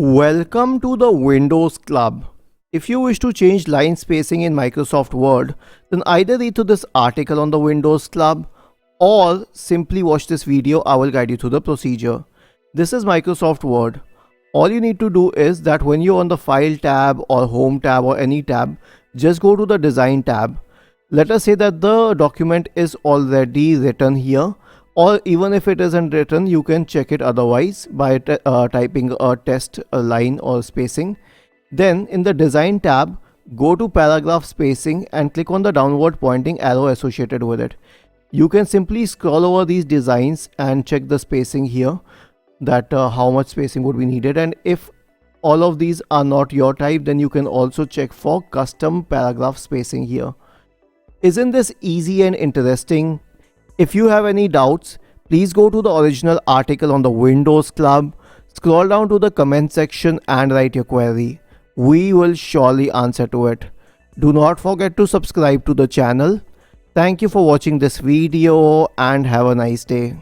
Welcome to the Windows Club. If you wish to change line spacing in Microsoft Word, then either read through this article on the Windows Club or simply watch this video. I will guide you through the procedure. This is Microsoft Word. All you need to do is that when you're on the File tab or Home tab or any tab, just go to the Design tab. Let us say that the document is already written here, or even if it isn't written, you can check it otherwise by typing a test line or spacing. Then in the Design tab, go to Paragraph Spacing and click on the downward pointing arrow associated with it. You can simply scroll over these designs and check the spacing here, that how much spacing would be needed, and if all of these are not your type, then you can also check for custom paragraph spacing here. Isn't this easy and interesting? If you have any doubts, please go to the original article on the Windows Club, scroll down to the comment section and write your query. We will surely answer to it. Do not forget to subscribe to the channel. Thank you for watching this video and have a nice day.